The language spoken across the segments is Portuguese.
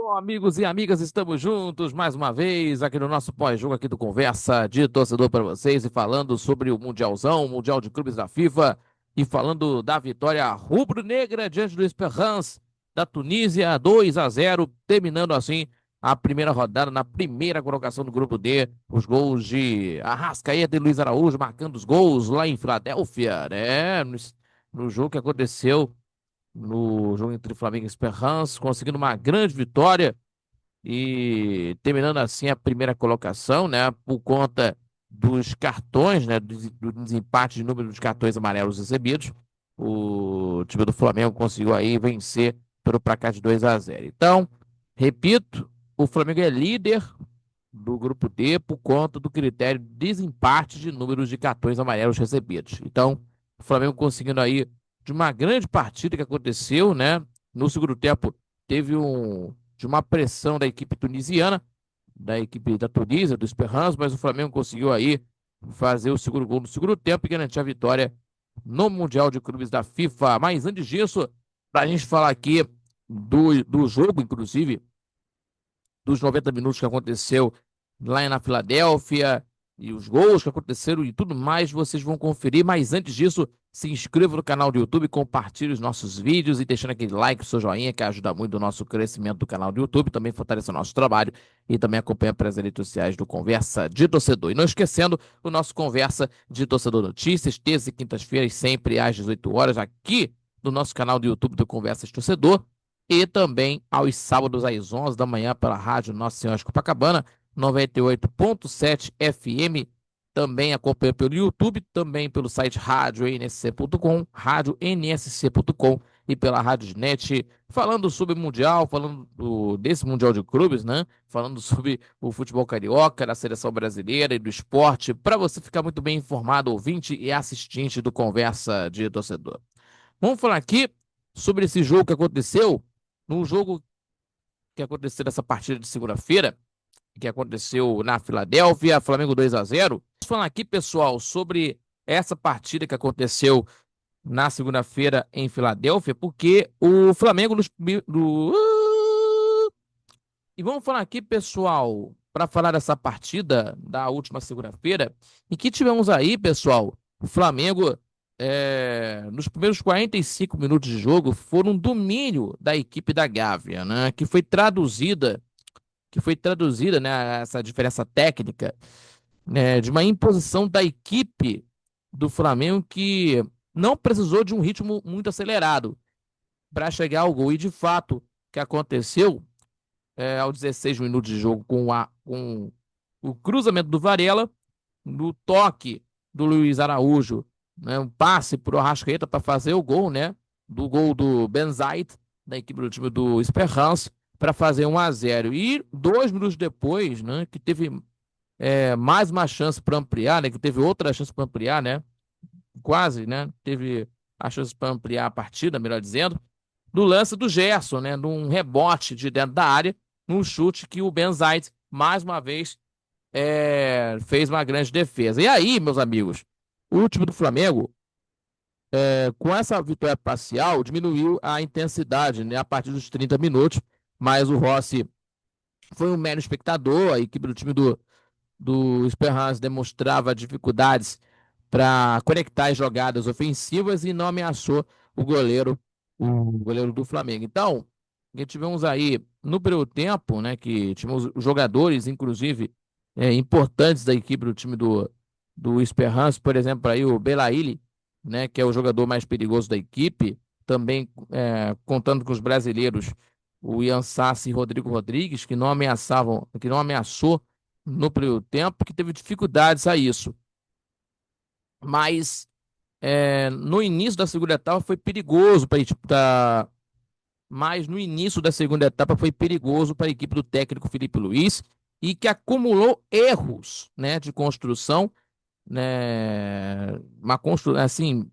Alô, amigos e amigas, estamos juntos mais uma vez aqui no nosso pós-jogo aqui do Conversa de Torcedor para vocês e falando sobre o Mundialzão, o Mundial de Clubes da FIFA e falando da vitória rubro-negra diante do Esperance da Tunísia, 2-0, terminando assim a primeira rodada na primeira colocação do grupo D, os gols de Arrascaeta e Luiz Araújo marcando os gols lá em Filadélfia, né? No jogo que aconteceu no jogo entre Flamengo e Esperance, conseguindo uma grande vitória e terminando assim a primeira colocação, né, por conta dos cartões, né, do desempate de número de cartões amarelos recebidos. O time do Flamengo conseguiu aí vencer pelo placar de 2-0. Então, repito, o Flamengo é líder do grupo D por conta do critério de desempate de números de cartões amarelos recebidos. Então, o Flamengo conseguindo aí de uma grande partida que aconteceu, né? No segundo tempo, teve de uma pressão da equipe tunisiana, da equipe da Tunísia, do Esperance, mas o Flamengo conseguiu aí fazer o segundo gol no segundo tempo e garantir a vitória no Mundial de Clubes da FIFA. Mas antes disso, para a gente falar aqui do jogo, inclusive, dos 90 minutos que aconteceu lá na Filadélfia e os gols que aconteceram e tudo mais, vocês vão conferir. Mas antes disso, se inscreva no canal do YouTube, compartilhe os nossos vídeos e deixando aquele like, seu joinha, que ajuda muito o nosso crescimento do canal do YouTube, também fortalece o nosso trabalho e também acompanha pelas redes sociais do Conversa de Torcedor. E não esquecendo o nosso Conversa de Torcedor Notícias, terça e quintas-feiras, sempre às 18 horas, aqui no nosso canal do YouTube do Conversa de Torcedor e também aos sábados às 11 da manhã pela rádio Nossa Senhora de Copacabana, 98.7 FM. Também acompanha pelo YouTube, também pelo site radioNSC.com, radioNSC.com e pela Rádio Net, falando sobre o Mundial, falando desse Mundial de Clubes, né? Falando sobre o futebol carioca, da seleção brasileira e do esporte, para você ficar muito bem informado, ouvinte e assistente do Conversa de Torcedor. Vamos falar aqui sobre esse jogo que aconteceu, no jogo que aconteceu nessa partida de segunda-feira, que aconteceu na Filadélfia, Flamengo 2-0. Vamos falar aqui, pessoal, sobre essa partida que aconteceu na segunda-feira em Filadélfia, porque o Flamengo E vamos falar aqui, pessoal, para falar dessa partida da última segunda-feira, em que tivemos aí, pessoal, o Flamengo, nos primeiros 45 minutos de jogo, foram um domínio da equipe da Gávea, né? Que foi traduzida, né, essa diferença técnica, né, de uma imposição da equipe do Flamengo que não precisou de um ritmo muito acelerado para chegar ao gol. E de fato, o que aconteceu aos 16 minutos de jogo com o cruzamento do Varela, no toque do Luiz Araújo, né, um passe para o Arrascaeta para fazer o gol, né, do gol do Benzait, da equipe do time do Esperance, para fazer 1-0. E 2 minutos depois, né, que teve mais uma chance para ampliar, né, que teve outra chance para ampliar, né, quase, né, teve a chance para ampliar a partida, melhor dizendo, do lance do Gerson, né, num rebote de dentro da área, num chute que o Benzait, mais uma vez, fez uma grande defesa. E aí, meus amigos, o time do Flamengo, com essa vitória parcial, diminuiu a intensidade, né, a partir dos 30 minutos, mas o Rossi foi um mero espectador, a equipe do time do Esperance demonstrava dificuldades para conectar as jogadas ofensivas e não ameaçou o goleiro do Flamengo. Então, tivemos aí no primeiro tempo, né, que tivemos jogadores, inclusive, importantes da equipe do time do Esperance, por exemplo, aí o Belaíli, né, que é o jogador mais perigoso da equipe, também contando com os brasileiros, o Ian Sassi e Rodrigo Rodrigues, que não ameaçou no primeiro tempo, que teve dificuldades a isso. Mas no início da segunda etapa foi perigoso para mas no início da segunda etapa foi perigoso para a equipe do técnico Felipe Luiz e que acumulou erros, né, de construção, né, uma construção assim.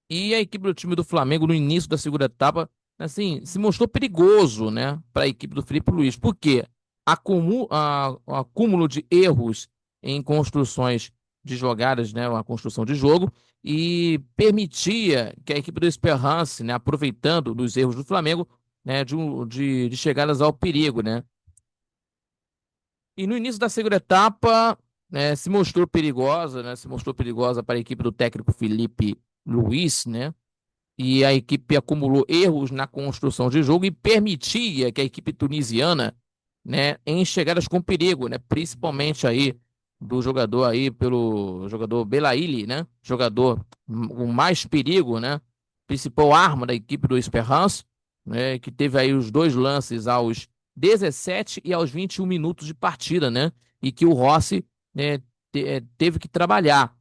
E a equipe do time do Flamengo no início da segunda etapa, assim, se mostrou perigoso, né, para a equipe do Felipe Luiz. Por quê? O acúmulo de erros em construções de jogadas, né, uma construção de jogo, e permitia que a equipe do Esperance, né, aproveitando dos erros do Flamengo, né, de chegadas ao perigo, né? E no início da segunda etapa, né, se mostrou perigosa, né? Se mostrou perigosa para a equipe do técnico Felipe Luiz, né? E a equipe acumulou erros na construção de jogo e permitia que a equipe tunisiana, né, em chegadas com perigo, né, principalmente aí do jogador aí pelo jogador Belaïli, né, jogador com mais perigo, né, principal arma da equipe do Esperance, né, que teve aí os dois lances aos 17 e aos 21 minutos de partida, né, e que o Rossi, né, teve que trabalhar,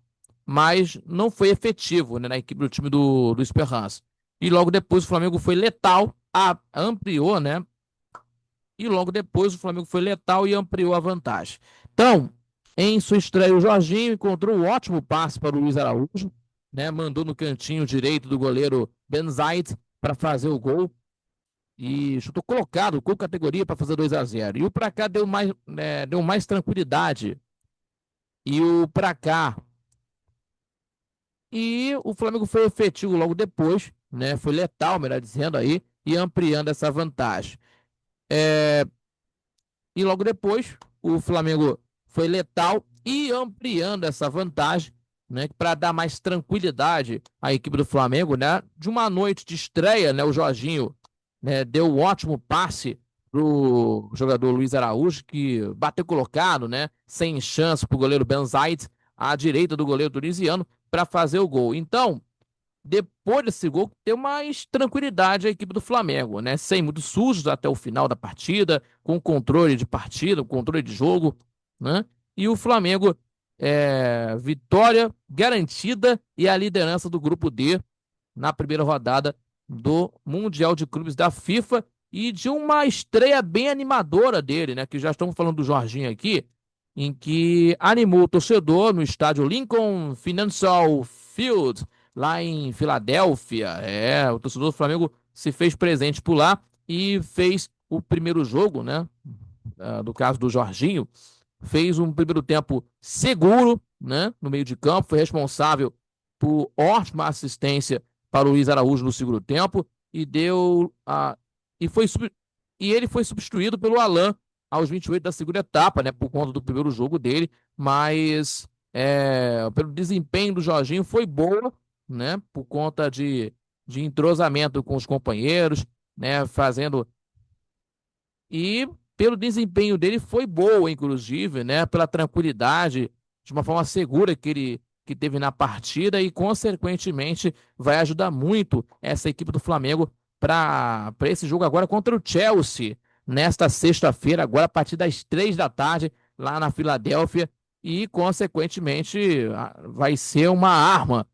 mas não foi efetivo, né, na equipe do time do Esperance. E logo depois o Flamengo foi letal, ampliou, né? E logo depois o Flamengo foi letal e ampliou a vantagem. Então, em sua estreia, o Jorginho encontrou um ótimo passe para o Luiz Araújo, né? Mandou no cantinho direito do goleiro Ben Zayed para fazer o gol. E chutou colocado, com categoria para fazer 2-0. E o pra cá deu mais tranquilidade. E o pra cá. E o Flamengo foi efetivo logo depois, né? Foi letal, melhor dizendo aí, e ampliando essa vantagem. E logo depois, o Flamengo foi letal e ampliando essa vantagem, né, para dar mais tranquilidade à equipe do Flamengo, né? De uma noite de estreia, né, o Jorginho, né, deu um ótimo passe pro jogador Luiz Araújo, que bateu colocado, né, sem chance pro goleiro Ben Zayed, à direita do goleiro tunisiano, para fazer o gol. Então, depois desse gol, ter mais tranquilidade a equipe do Flamengo, né? Sem muitos sujos até o final da partida, com controle de partida, controle de jogo, né? E o Flamengo, vitória garantida e a liderança do grupo D na primeira rodada do Mundial de Clubes da FIFA e de uma estreia bem animadora dele, né? Que já estamos falando do Jorginho aqui, em que animou o torcedor no estádio Lincoln Financial Field, lá em Filadélfia. O torcedor do Flamengo se fez presente por lá e fez o primeiro jogo, né? Do caso do Jorginho, fez um primeiro tempo seguro, né? No meio de campo, foi responsável por ótima assistência para o Luiz Araújo no segundo tempo e deu a e foi e ele foi substituído pelo Alan aos 28 da segunda etapa, né? Por conta do primeiro jogo dele, mas pelo desempenho do Jorginho foi boa, né? Por conta de entrosamento com os companheiros, né? Fazendo e pelo desempenho dele foi boa, inclusive, né? Pela tranquilidade, de uma forma segura que teve na partida e, consequentemente, vai ajudar muito essa equipe do Flamengo para esse jogo agora contra o Chelsea, nesta sexta-feira, agora a partir das 3 da tarde, lá na Filadélfia, e, consequentemente, vai ser uma arma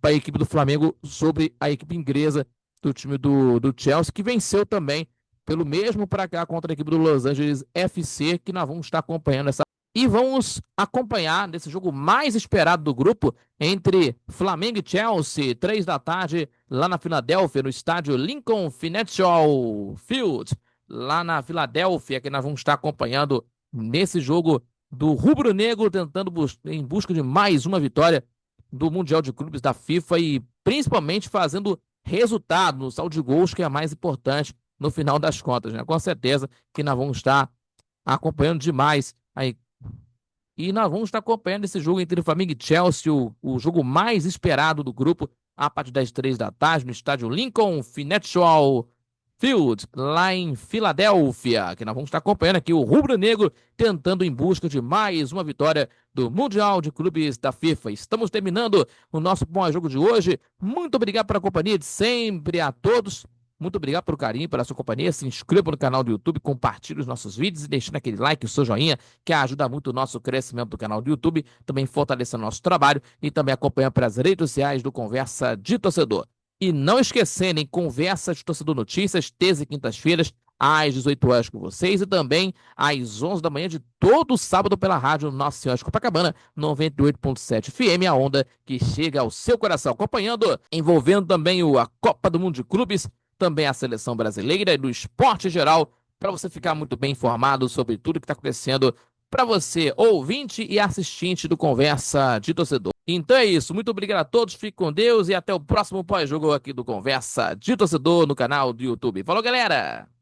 para a equipe do Flamengo sobre a equipe inglesa do time do Chelsea, que venceu também pelo mesmo para cá contra a equipe do Los Angeles FC, que nós vamos estar acompanhando essa. E vamos acompanhar nesse jogo mais esperado do grupo entre Flamengo e Chelsea, 3 da tarde, lá na Filadélfia, no estádio Lincoln Financial Field, lá na Filadélfia, que nós vamos estar acompanhando nesse jogo do Rubro Negro, tentando em busca de mais uma vitória do Mundial de Clubes da FIFA e principalmente fazendo resultado no saldo de gols, que é mais importante no final das contas, né? Com certeza que nós vamos estar acompanhando demais aí. E nós vamos estar acompanhando esse jogo entre Flamengo e Chelsea, o jogo mais esperado do grupo, a partir das 3 da tarde, no estádio Lincoln Financial Field, lá em Filadélfia, que nós vamos estar acompanhando aqui o Rubro Negro tentando em busca de mais uma vitória do Mundial de Clubes da FIFA. Estamos terminando o nosso bom jogo de hoje. Muito obrigado pela companhia de sempre a todos. Muito obrigado pelo carinho, pela sua companhia. Se inscreva no canal do YouTube, compartilhe os nossos vídeos e deixando aquele like, o seu joinha, que ajuda muito o nosso crescimento do canal do YouTube, também fortalecendo o nosso trabalho e também acompanhando pelas redes sociais do Conversa de Torcedor. E não esquecendo, em Conversa de Torcedor Notícias, terça e quintas-feiras, às 18 horas com vocês e também às 11 da manhã de todo sábado pela rádio Nossa Senhora de Copacabana, 98.7 FM, a onda que chega ao seu coração, acompanhando, envolvendo também a Copa do Mundo de Clubes, também a seleção brasileira e do esporte em geral, para você ficar muito bem informado sobre tudo que está acontecendo para você, ouvinte e assistente do Conversa de Torcedor. Então é isso. Muito obrigado a todos. Fique com Deus e até o próximo pós-jogo aqui do Conversa de Torcedor no canal do YouTube. Falou, galera!